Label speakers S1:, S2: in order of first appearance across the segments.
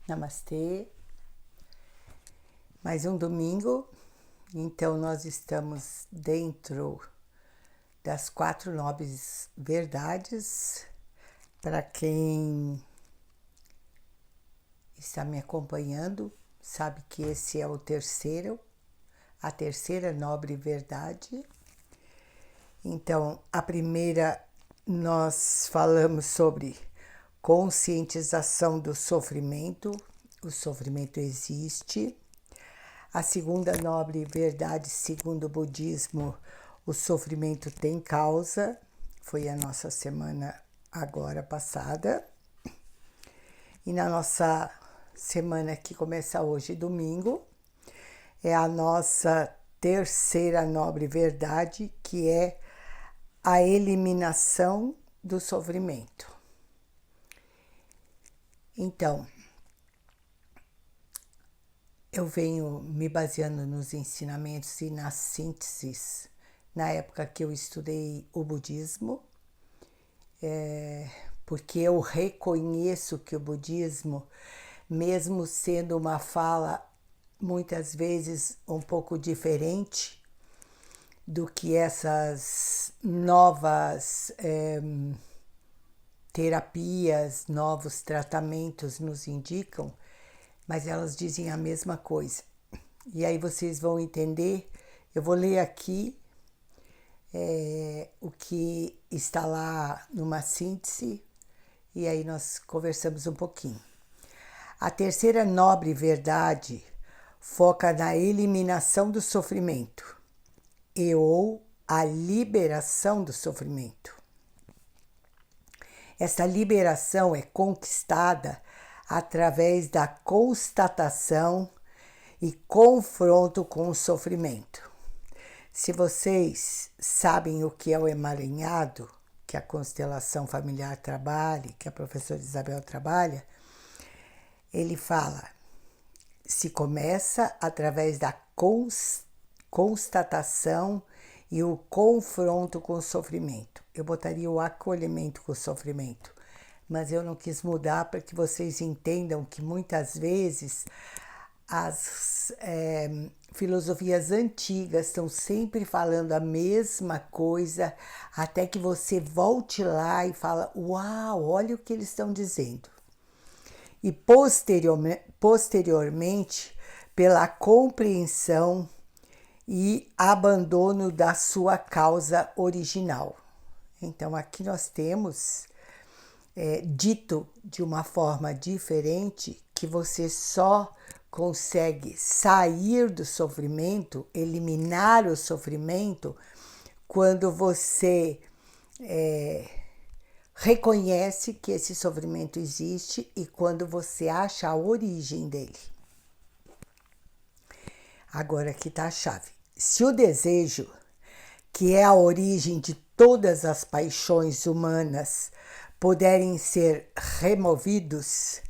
S1: Namastê. Mais um domingo, então nós estamos dentro das 4 nobres verdades. Para quem está me acompanhando, sabe que esse é a terceira nobre verdade. Então, a primeira nós falamos sobre conscientização do sofrimento. O sofrimento existe. A segunda nobre verdade, segundo o budismo, o sofrimento tem causa. Foi a nossa semana agora passada. E na nossa semana que começa hoje, domingo, é a nossa terceira nobre verdade, que é a eliminação do sofrimento. Então, eu venho me baseando nos ensinamentos e nas sínteses na época que eu estudei o budismo, porque eu reconheço que o budismo, mesmo sendo uma fala muitas vezes um pouco diferente do que essas novas terapias, novos tratamentos nos indicam, mas elas dizem a mesma coisa. E aí vocês vão entender, eu vou ler aqui o que está lá numa síntese, e aí nós conversamos um pouquinho. A terceira nobre verdade foca na eliminação do sofrimento ou a liberação do sofrimento. Essa liberação é conquistada através da constatação e confronto com o sofrimento. Se vocês sabem o que é o emaranhado, que a constelação familiar trabalha, que a professora Isabel trabalha, ele fala, se começa através da constatação e o confronto com o sofrimento. Eu botaria o acolhimento com o sofrimento, mas eu não quis mudar para que vocês entendam que muitas vezes as filosofias antigas estão sempre falando a mesma coisa, até que você volte lá e fala, uau, olha o que eles estão dizendo. E posteriormente, pela compreensão e abandono da sua causa original. Então, aqui nós temos dito de uma forma diferente que você só consegue sair do sofrimento, eliminar o sofrimento, quando você reconhece que esse sofrimento existe e quando você acha a origem dele. Agora aqui está a chave. Se o desejo, que é a origem de todas as paixões humanas, puderem ser removidos,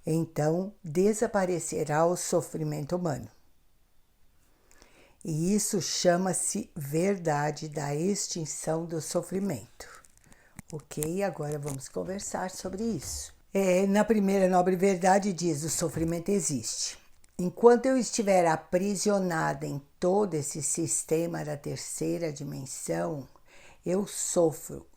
S1: então desaparecerá o sofrimento humano. E isso chama-se verdade da extinção do sofrimento. Ok? Agora vamos conversar sobre isso. Na primeira nobre verdade diz, o sofrimento existe. Enquanto eu estiver aprisionada em todo esse sistema da terceira dimensão, eu sofro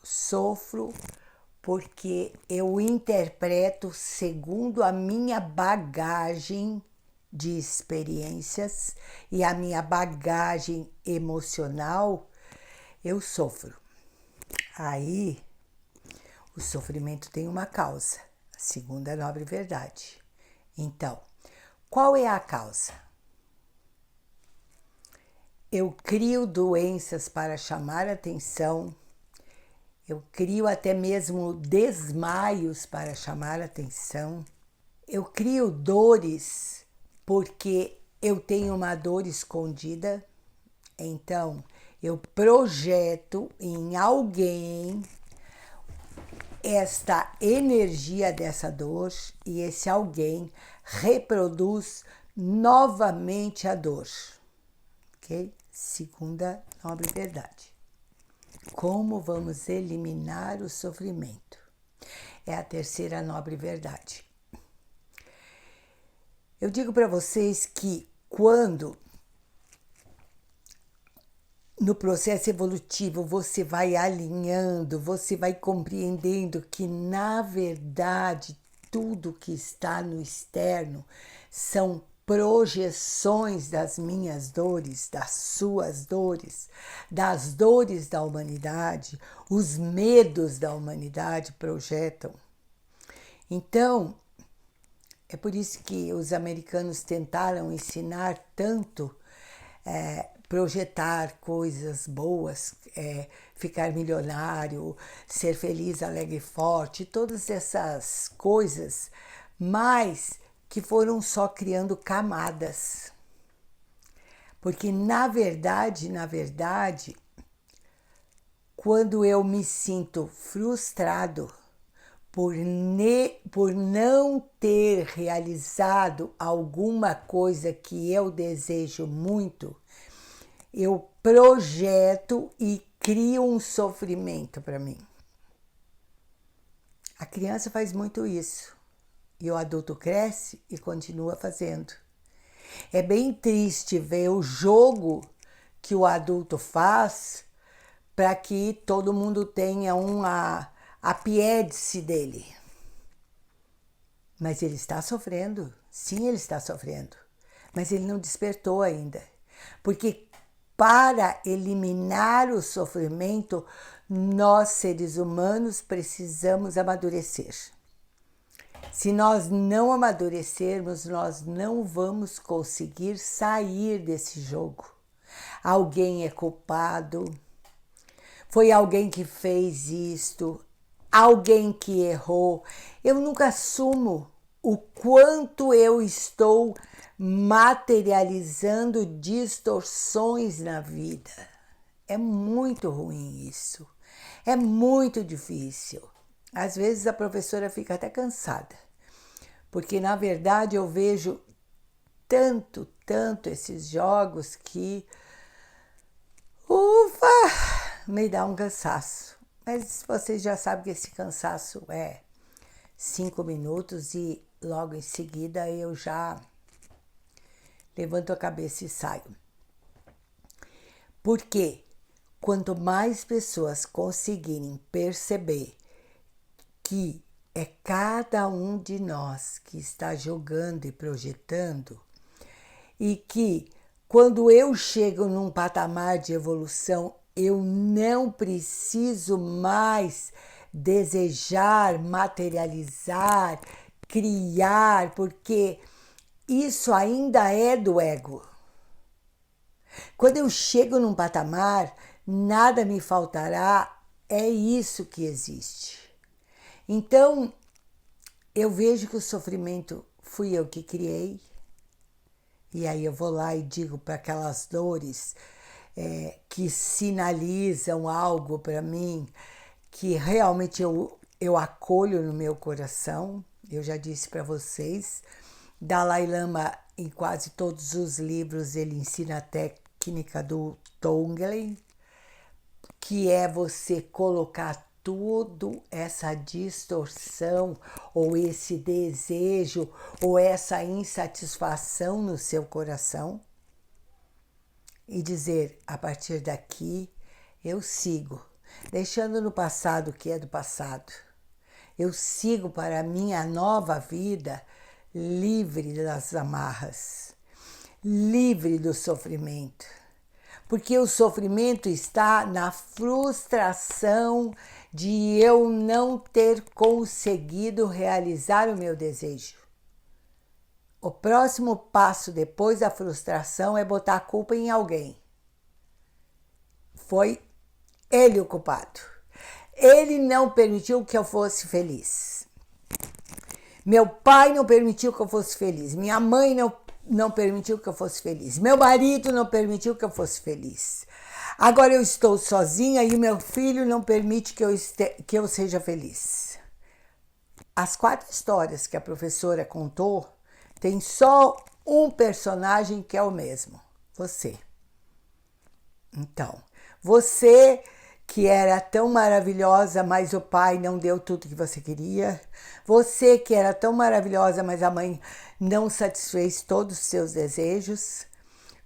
S1: porque eu interpreto segundo a minha bagagem de experiências e a minha bagagem emocional, eu sofro. Aí, o sofrimento tem uma causa, a segunda nobre verdade. Então, qual é a causa? Eu crio doenças para chamar atenção, eu crio até mesmo desmaios para chamar atenção, eu crio dores porque eu tenho uma dor escondida, então eu projeto em alguém esta energia dessa dor e esse alguém reproduz novamente a dor. Ok? Segunda nobre verdade. Como vamos eliminar o sofrimento? É a terceira nobre verdade. Eu digo para vocês que quando no processo evolutivo você vai alinhando, você vai compreendendo que, na verdade, tudo que está no externo são projeções das minhas dores, das suas dores, das dores da humanidade, os medos da humanidade projetam. Então, é por isso que os americanos tentaram ensinar tanto projetar coisas boas, ficar milionário, ser feliz, alegre e forte, todas essas coisas, mas que foram só criando camadas. Porque na verdade, quando eu me sinto frustrado por não ter realizado alguma coisa que eu desejo muito, eu projeto e crio um sofrimento para mim. A criança faz muito isso e o adulto cresce e continua fazendo. É bem triste ver o jogo que o adulto faz para que todo mundo tenha apiede-se dele. Mas ele está sofrendo, sim, ele está sofrendo, mas ele não despertou ainda. Porque para eliminar o sofrimento, nós, seres humanos, precisamos amadurecer. Se nós não amadurecermos, nós não vamos conseguir sair desse jogo. Alguém é culpado, foi alguém que fez isto, alguém que errou. Eu nunca assumo o quanto eu estou materializando distorções na vida. É muito ruim isso. É muito difícil. Às vezes a professora fica até cansada, porque na verdade eu vejo tanto esses jogos que, me dá um cansaço. Mas vocês já sabem que esse cansaço é 5 minutos e logo em seguida eu já levanto a cabeça e saio. Porque quanto mais pessoas conseguirem perceber que é cada um de nós que está jogando e projetando, e que quando eu chego num patamar de evolução, eu não preciso mais desejar, materializar, criar, porque isso ainda é do ego. Quando eu chego num patamar, nada me faltará, é isso que existe. Então, eu vejo que o sofrimento fui eu que criei, e aí eu vou lá e digo para aquelas dores que sinalizam algo para mim, que realmente eu acolho no meu coração. Eu já disse para vocês, Dalai Lama, em quase todos os livros, ele ensina a técnica do Tonglen, que é você colocar tudo essa distorção, ou esse desejo, ou essa insatisfação no seu coração e dizer, a partir daqui eu sigo, deixando no passado o que é do passado. Eu sigo para a minha nova vida livre das amarras, livre do sofrimento. Porque o sofrimento está na frustração de eu não ter conseguido realizar o meu desejo. O próximo passo depois da frustração é botar a culpa em alguém. Foi ele o culpado. Ele não permitiu que eu fosse feliz. Meu pai não permitiu que eu fosse feliz. Minha mãe não permitiu que eu fosse feliz. Meu marido não permitiu que eu fosse feliz. Agora eu estou sozinha e meu filho não permite que eu seja feliz. As 4 histórias que a professora contou, tem só um personagem que é o mesmo, você. Então, você que era tão maravilhosa, mas o pai não deu tudo que você queria. Você que era tão maravilhosa, mas a mãe não satisfez todos os seus desejos.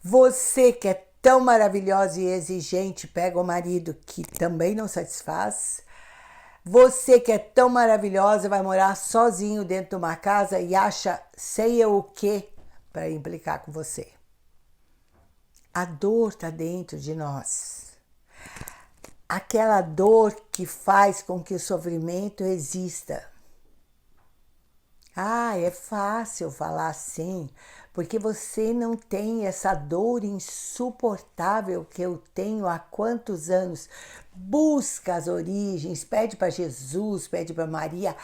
S1: Você que é tão maravilhosa e exigente, pega o marido que também não satisfaz. Você que é tão maravilhosa vai morar sozinho dentro de uma casa e acha sei eu o que para implicar com você. A dor está dentro de nós. Aquela dor que faz com que o sofrimento exista. Ah, é fácil falar assim, porque você não tem essa dor insuportável que eu tenho há quantos anos. Busca as origens, pede para Jesus, pede para Maria,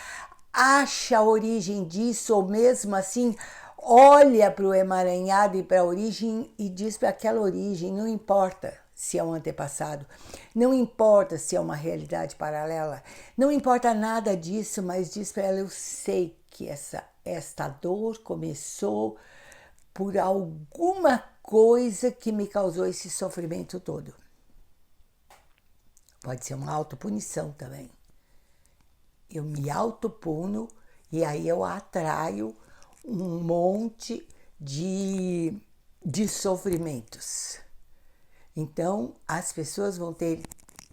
S1: acha a origem disso, ou mesmo assim, olha para o emaranhado e para a origem e diz para aquela origem, não importa se é um antepassado, não importa se é uma realidade paralela, não importa nada disso, mas diz para ela, eu sei que esta dor começou por alguma coisa que me causou esse sofrimento todo. Pode ser uma autopunição também. Eu me autopuno e aí eu atraio um monte de sofrimentos. Então, as pessoas vão ter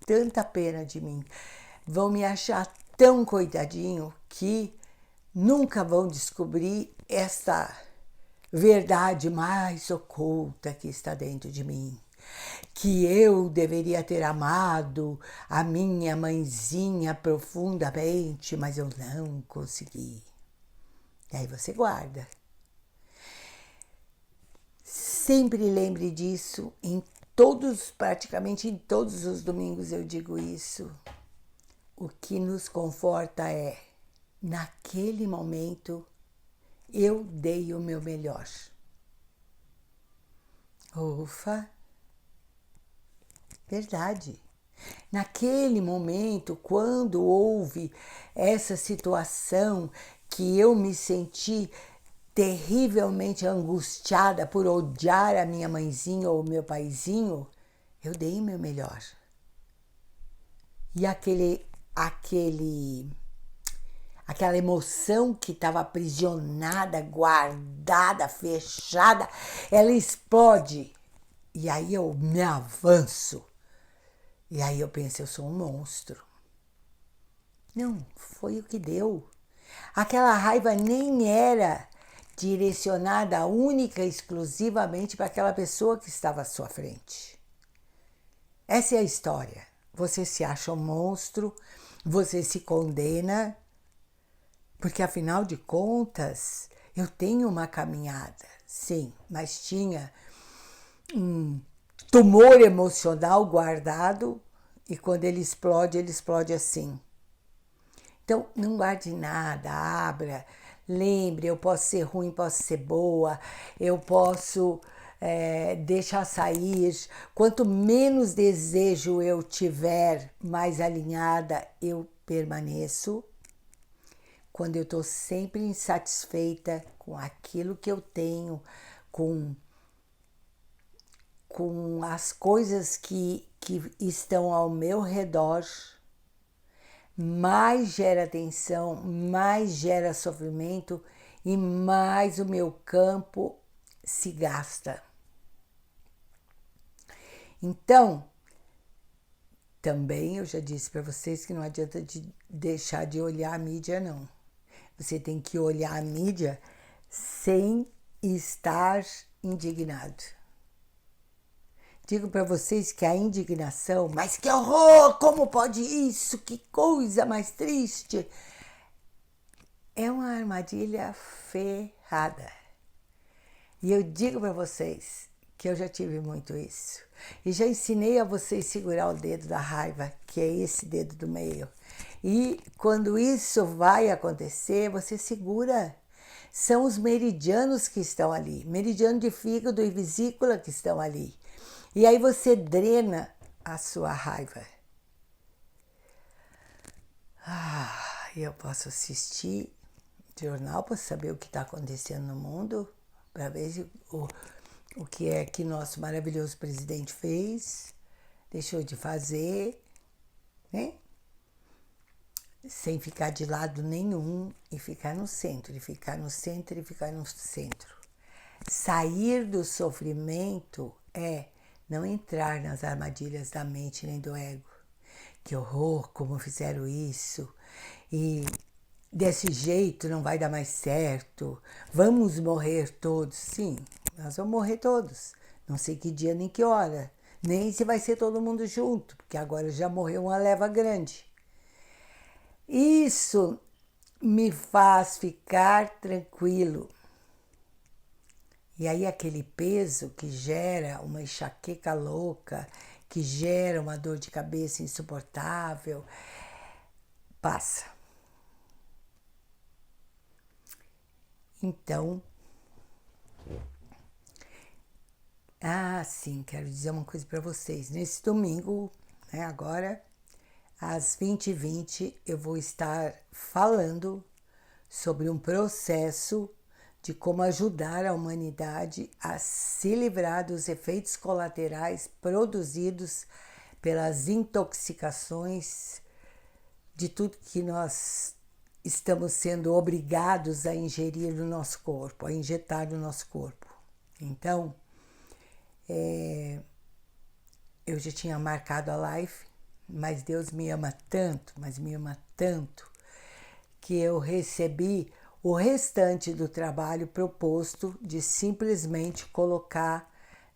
S1: tanta pena de mim, vão me achar tão coitadinho que nunca vão descobrir essa verdade mais oculta que está dentro de mim. Que eu deveria ter amado a minha mãezinha profundamente, mas eu não consegui. E aí você guarda. Sempre lembre disso, praticamente em todos os domingos eu digo isso. O que nos conforta é, naquele momento, eu dei o meu melhor. Ufa! Verdade. Naquele momento, quando houve essa situação que eu me senti terrivelmente angustiada por odiar a minha mãezinha ou o meu paizinho, eu dei o meu melhor. E aquela emoção que estava aprisionada, guardada, fechada, ela explode. E aí eu me avanço. E aí eu penso, eu sou um monstro. Não, foi o que deu. Aquela raiva nem era direcionada única e exclusivamente para aquela pessoa que estava à sua frente. Essa é a história. Você se acha um monstro, você se condena, porque afinal de contas, eu tenho uma caminhada, sim, mas tinha um tumor emocional guardado e quando ele explode assim. Então, não guarde nada, abra, lembre, eu posso ser ruim, posso ser boa, eu posso deixar sair. Quanto menos desejo eu tiver, mais alinhada eu permaneço. Quando eu estou sempre insatisfeita com aquilo que eu tenho, com as coisas que estão ao meu redor, mais gera tensão, mais gera sofrimento e mais o meu campo se gasta. Então, também eu já disse para vocês que não adianta deixar de olhar a mídia, não. Você tem que olhar a mídia sem estar indignado. Digo para vocês que a indignação, mas que horror, como pode isso, que coisa mais triste, é uma armadilha ferrada. E eu digo para vocês que eu já tive muito isso. E já ensinei a vocês segurar o dedo da raiva, que é esse dedo do meio. E quando isso vai acontecer, você segura. São os meridianos que estão ali, meridiano de fígado e vesícula que estão ali. E aí você drena a sua raiva. Eu posso assistir jornal para saber o que está acontecendo no mundo, para ver o que é que nosso maravilhoso presidente fez, deixou de fazer, né? Sem ficar de lado nenhum e ficar no centro, e ficar no centro, e ficar no centro. Sair do sofrimento é não entrar nas armadilhas da mente nem do ego. Que horror, como fizeram isso, e desse jeito não vai dar mais certo, vamos morrer todos. Sim, nós vamos morrer todos, não sei que dia nem que hora, nem se vai ser todo mundo junto, porque agora já morreu uma leva grande. Isso me faz ficar tranquilo. E aí aquele peso que gera uma enxaqueca louca, que gera uma dor de cabeça insuportável, passa. Então, sim, quero dizer uma coisa para vocês. Nesse domingo, né, agora, às 20h20, eu vou estar falando sobre um processo de como ajudar a humanidade a se livrar dos efeitos colaterais produzidos pelas intoxicações de tudo que nós estamos sendo obrigados a ingerir no nosso corpo, a injetar no nosso corpo. Então, eu já tinha marcado a live, mas Deus me ama tanto, que eu recebi o restante do trabalho proposto de simplesmente colocar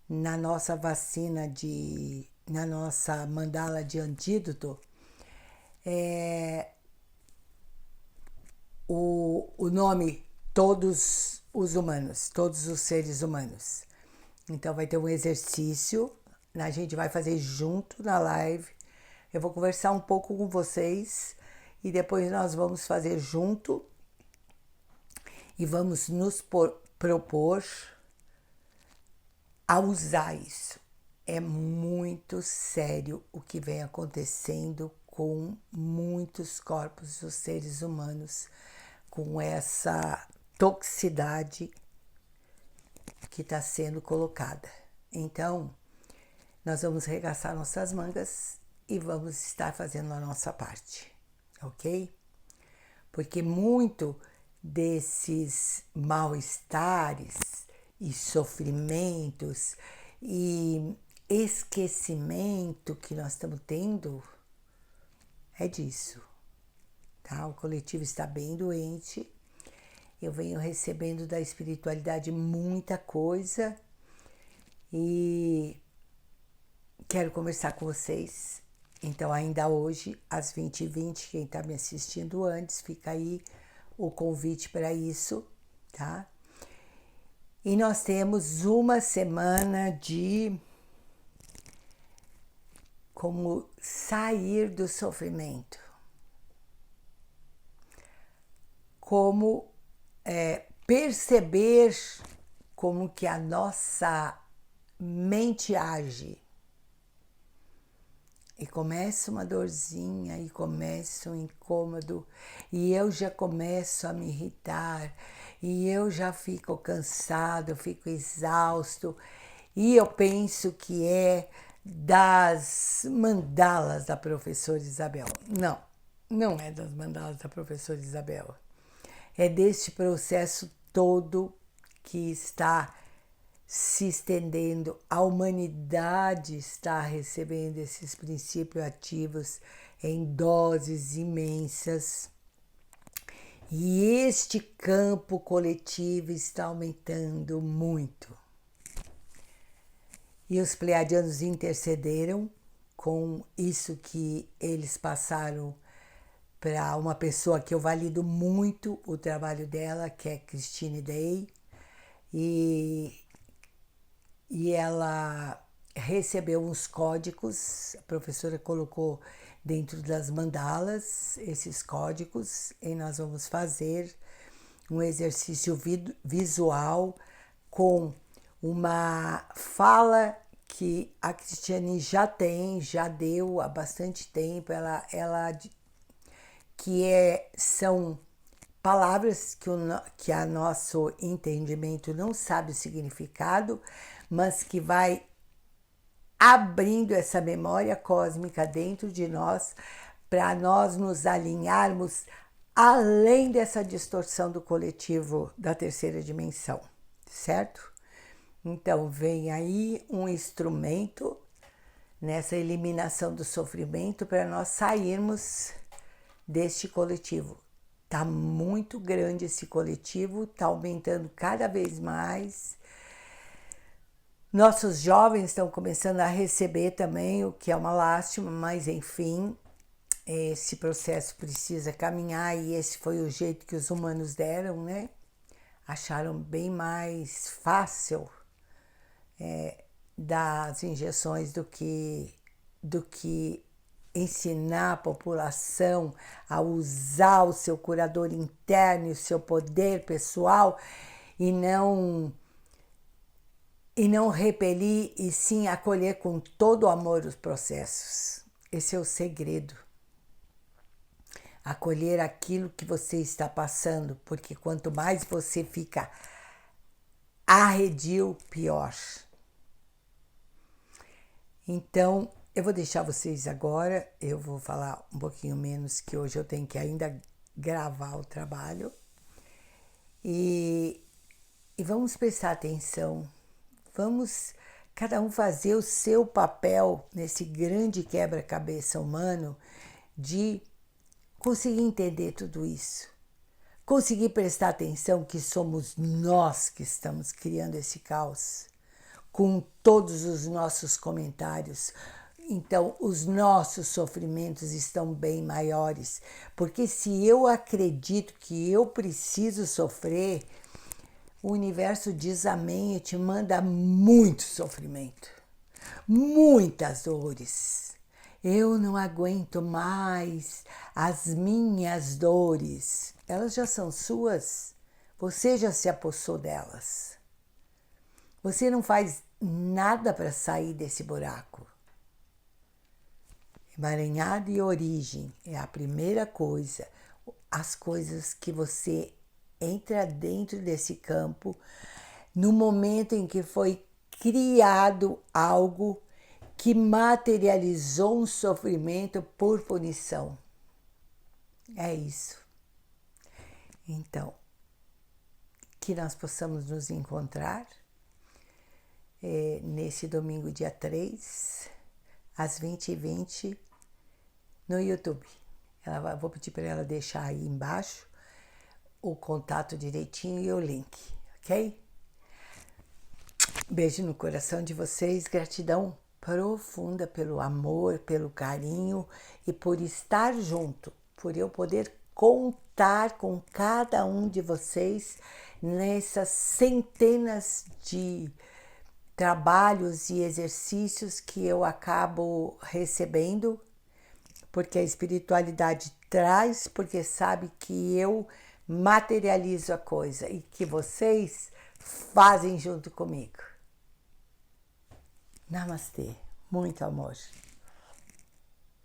S1: na nossa vacina, na nossa mandala de antídoto, o nome todos os humanos, todos os seres humanos. Então vai ter um exercício, a gente vai fazer junto na live. Eu vou conversar um pouco com vocês e depois nós vamos fazer junto e vamos nos propor a usar isso. É muito sério o que vem acontecendo com muitos corpos dos seres humanos, com essa toxicidade que está sendo colocada. Então, nós vamos regaçar nossas mangas e vamos estar fazendo a nossa parte, ok? Porque muito desses mal-estares e sofrimentos e esquecimento que nós estamos tendo é disso, tá? O coletivo está bem doente. Eu venho recebendo da espiritualidade muita coisa e quero conversar com vocês. Então, ainda hoje, às 20h20, quem está me assistindo antes, fica aí o convite para isso, tá? E nós temos uma semana de como sair do sofrimento. Como perceber como que a nossa mente age. E começa uma dorzinha, e começa um incômodo, e eu já começo a me irritar, e eu já fico cansado, eu fico exausto, e eu penso que é das mandalas da professora Isabel. Não, não é das mandalas da professora Isabel. É deste processo todo que está se estendendo, a humanidade está recebendo esses princípios ativos em doses imensas e este campo coletivo está aumentando muito. E os pleiadianos intercederam com isso que eles passaram para uma pessoa que eu valido muito o trabalho dela, que é Christine Day, e ela recebeu uns códigos, a professora colocou dentro das mandalas esses códigos, e nós vamos fazer um exercício visual com uma fala que a Cristiane já deu há bastante tempo, são palavras que a nosso entendimento não sabe o significado, mas que vai abrindo essa memória cósmica dentro de nós para nós nos alinharmos além dessa distorção do coletivo da terceira dimensão, certo? Então, vem aí um instrumento nessa eliminação do sofrimento para nós sairmos deste coletivo. Tá muito grande esse coletivo, tá aumentando cada vez mais. Nossos jovens estão começando a receber também, o que é uma lástima, mas enfim, esse processo precisa caminhar e esse foi o jeito que os humanos deram, né? Acharam bem mais fácil das injeções do que ensinar a população a usar o seu curador interno e o seu poder pessoal e não repelir e sim acolher com todo o amor os processos. Esse é o segredo. Acolher aquilo que você está passando, porque quanto mais você fica arredio, pior. Então, eu vou deixar vocês agora, eu vou falar um pouquinho menos, que hoje eu tenho que ainda gravar o trabalho. E vamos prestar atenção, vamos cada um fazer o seu papel nesse grande quebra-cabeça humano de conseguir entender tudo isso. Conseguir prestar atenção que somos nós que estamos criando esse caos, com todos os nossos comentários. Então, os nossos sofrimentos estão bem maiores, porque se eu acredito que eu preciso sofrer, o universo diz amém e te manda muito sofrimento, muitas dores. Eu não aguento mais as minhas dores. Elas já são suas, você já se apossou delas. Você não faz nada para sair desse buraco. Emaranhado e origem é a primeira coisa. As coisas que você entra dentro desse campo no momento em que foi criado algo que materializou um sofrimento por punição. É isso. Então, que nós possamos nos encontrar nesse domingo, dia 3, às 20h20, no YouTube. Vou pedir para ela deixar aí embaixo o contato direitinho e o link, ok? Beijo no coração de vocês, gratidão profunda pelo amor, pelo carinho e por estar junto, por eu poder contar com cada um de vocês nessas centenas de trabalhos e exercícios que eu acabo recebendo, porque a espiritualidade traz, porque sabe que eu materializo a coisa e que vocês fazem junto comigo. Namastê, muito amor.